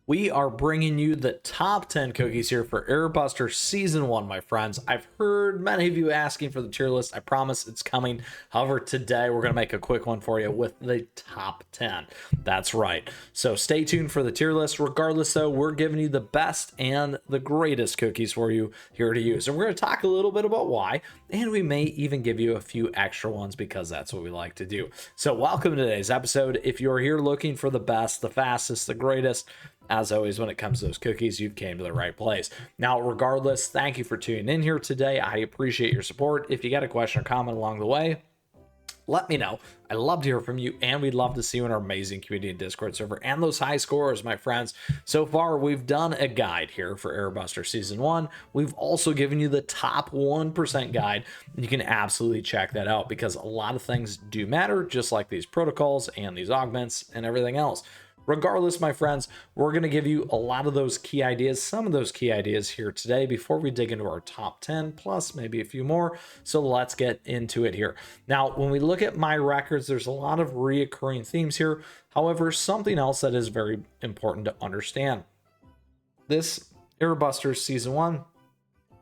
We are bringing you the top 10 cookies here for Airbuster Season 1, my friends. I've heard many of you asking for the tier list. I promise it's coming. However, today we're going to make a quick one for you with the top 10. That's right. So stay tuned for the tier list. Regardless, though, we're giving you the best and the greatest cookies for you here to use. And we're going to talk a little bit about why, and we may even give you a few extra ones because that's what we like to do. So welcome to today's episode. If you're here looking for the best, the fastest, the greatest, as always, when it comes to those cookies, you've came to the right place. Now, regardless, thank you for tuning in here today. I appreciate your support. If you got a question or comment along the way, let me know. I love to hear from you, and we'd love to see you in our amazing community and Discord server and those high scores, my friends. So far, we've done a guide here for Airbuster Season 1. We've also given you the top 1% guide, and you can absolutely check that out because a lot of things do matter, just like these protocols and these augments and everything else. Regardless, my friends, we're going to give you a lot of those key ideas, some of those key ideas here today before we dig into our top 10, plus maybe a few more. So let's get into it here. Now, when we look at my records, there's a lot of reoccurring themes here. However, something else that is very important to understand. This Airbuster Season 1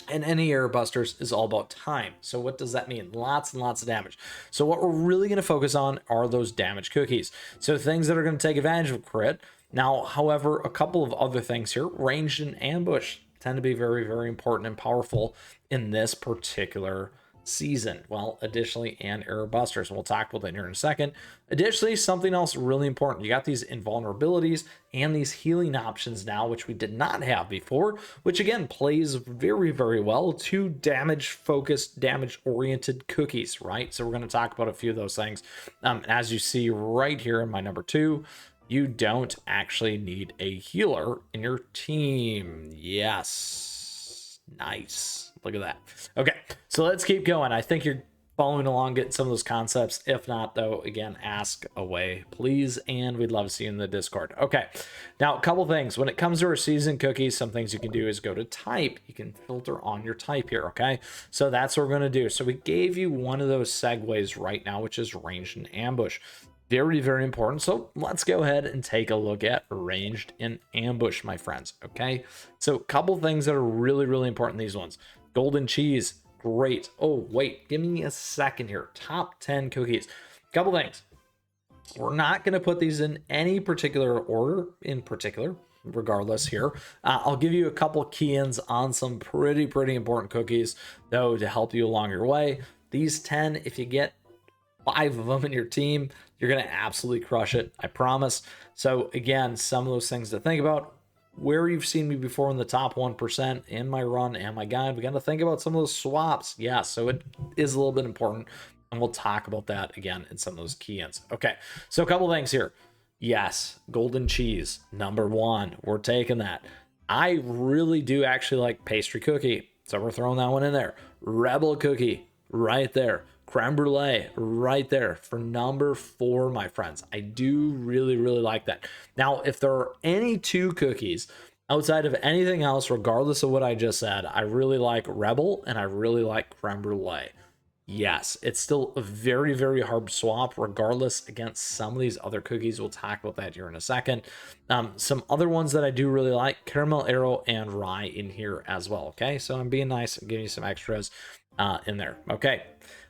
and any Airbusters is all about time. So what does that mean? Lots and lots of damage. So what we're really going to focus on are those damage cookies. So things that are going to take advantage of crit. Now, however, a couple of other things here, ranged and ambush, tend to be very, very important and powerful in this particular season. Well, additionally, and Airbusters, and we'll talk about that here in a second. Additionally, something else really important, you got these invulnerabilities and these healing options now, which we did not have before, which again plays very, very well to damage focused, damage oriented cookies, right? So we're going to talk about a few of those things. As you see right here in my number 2, you don't actually need a healer in your team. Yes, nice. Look at that. Okay, so let's keep going. I think you're following along, getting some of those concepts. If not, though, again, ask away, please, and we'd love to see you in the Discord. Okay, now a couple things. When it comes to our season cookies, some things you can do is go to type. You can filter on your type here, okay? So that's what we're going to do. So we gave you one of those segues right now, which is ranged and ambush. Very, very important. So let's go ahead and take a look at ranged and ambush, my friends, okay? So a couple things that are really, really important, these ones. Golden cheese, great. Oh, wait, give me a second here. Top 10 cookies. Couple things. We're not going to put these in any particular order in particular, regardless here. I'll give you a couple key-ins on some pretty important cookies, though, to help you along your way. These 10, if you get 5 of them in your team, you're going to absolutely crush it, I promise. So again, some of those things to think about. Where you've seen me before in the top 1% in my run and my guide, we got to think about some of those swaps. Yeah, so it is a little bit important, and we'll talk about that again in some of those key-ins. Okay, so a couple things here. Yes, golden cheese, number 1. We're taking that. I really do actually like Pastry Cookie, so we're throwing that one in there. Rebel Cookie, right there. Creme Brulee right there for number 4, my friends. I do really like that. Now, if there are any 2 cookies outside of anything else, regardless of what I just said, I really like Rebel and I really like Creme Brulee. Yes, it's still a very hard swap regardless against some of these other cookies. We'll talk about that here in a second. Some other ones that I do really like, Caramel Arrow and Rye in here as well. Okay, so I'm being nice. I'm giving you some extras in there. Okay.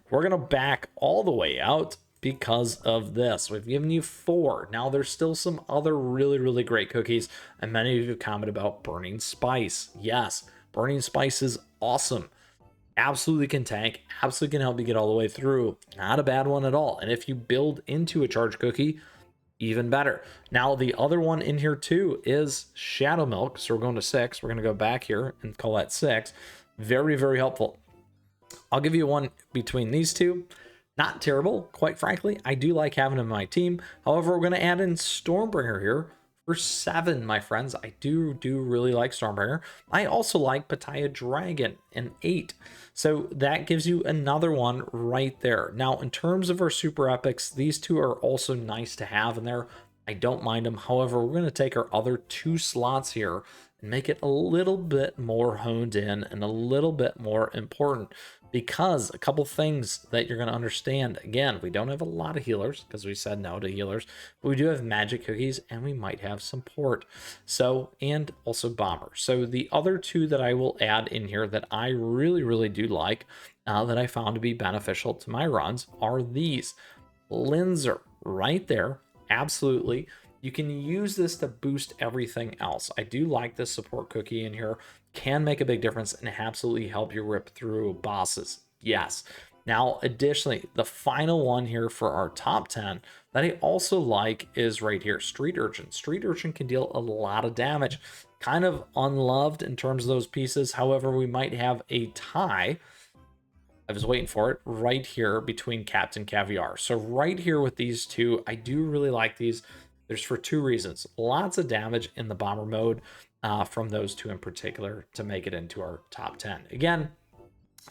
We're going to back all the way out because of this. We've given you 4. Now, there's still some other really great cookies, and many of you comment about Burning Spice. Yes, Burning Spice is awesome. Absolutely can tank, absolutely can help you get all the way through. Not a bad one at all. And if you build into a charged cookie, even better. Now, the other one in here too is Shadow Milk. So we're going to 6. We're going to go back here and call that 6. Very helpful. I'll give you one between these 2. Not terrible, quite frankly. I do like having him in my team. However, we're going to add in Stormbringer here for 7, my friends. I do really like Stormbringer. I also like Paya Dragon in 8. So that gives you another one right there. Now, in terms of our super epics, these 2 are also nice to have in there. I don't mind them. However, we're going to take our other 2 slots here and make it a little bit more honed in and a little bit more important, because a couple things that you're going to understand. Again, we don't have a lot of healers because we said no to healers, but we do have magic cookies and we might have some port. So, and also bomber. So the other two that I will add in here that I really do like, that I found to be beneficial to my runs are these. Lindsor right there. Absolutely. You can use this to boost everything else. I do like this support cookie in here. Can make a big difference and absolutely help you rip through bosses. Yes. Now, additionally, the final one here for our top 10 that I also like is right here, Street Urchin. Street Urchin can deal a lot of damage. Kind of unloved in terms of those pieces. However, we might have a tie. I was waiting for it right here between Captain Caviar. So right here with these two, I do really like these. There's for two reasons. Lots of damage in the bomber mode from those two in particular to make it into our top 10. Again,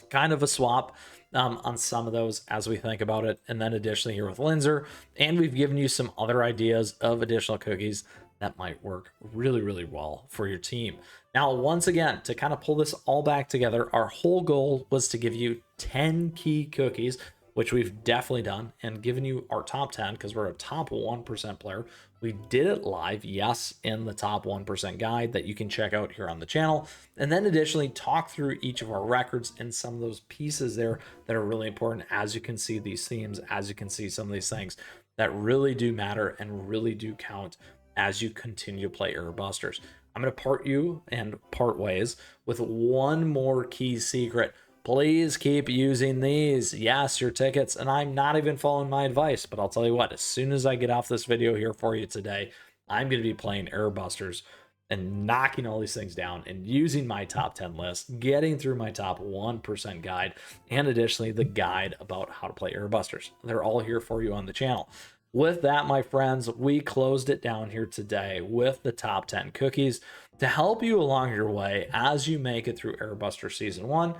kind of a swap on some of those as we think about it. And then additionally here with Lindsor, and we've given you some other ideas of additional cookies that might work really well for your team. Now, once again, to kind of pull this all back together, our whole goal was to give you 10 key cookies, which we've definitely done, and given you our top 10 because we're a top 1% player. We did it live, yes, in the top 1% guide that you can check out here on the channel. And then additionally, talk through each of our records and some of those pieces there that are really important. As you can see, these themes, as you can see, some of these things that really do matter and really do count as you continue to play Error Busters. I'm going to part you and part ways with one more key secret. Please keep using these. Yes, your tickets. And I'm not even following my advice, but I'll tell you what, as soon as I get off this video here for you today, I'm going to be playing Error Busters and knocking all these things down and using my top 10 list, getting through my top 1% guide, and additionally the guide about how to play Error Busters. They're all here for you on the channel. With that, my friends, we closed it down here today with the top 10 cookies to help you along your way as you make it through Error Buster Season 1.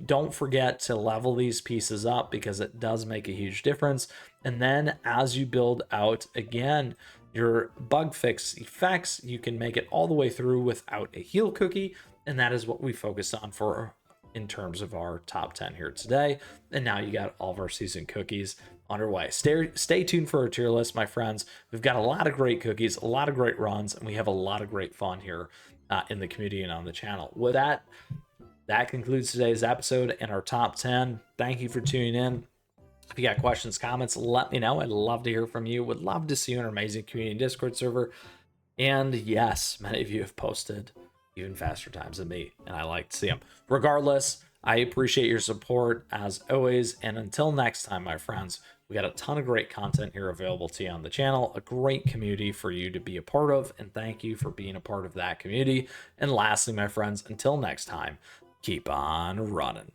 Don't forget to level these pieces up because it does make a huge difference. And then as you build out, again, your bug fix effects, you can make it all the way through without a heal cookie. And that is what we focused on for in terms of our top 10 here today. And now you got all of our season cookies underway. Stay tuned for our tier list, my friends. We've got a lot of great cookies, a lot of great runs, and we have a lot of great fun here in the community and on the channel. With that, that concludes today's episode and our top 10. Thank you for tuning in. If you got questions, comments, let me know. I'd love to hear from you. Would love to see you in our amazing community Discord server. And yes, many of you have posted even faster times than me, and I like to see them. Regardless, I appreciate your support as always. And until next time, my friends, we got a ton of great content here available to you on the channel, a great community for you to be a part of. And thank you for being a part of that community. And lastly, my friends, until next time, keep on running.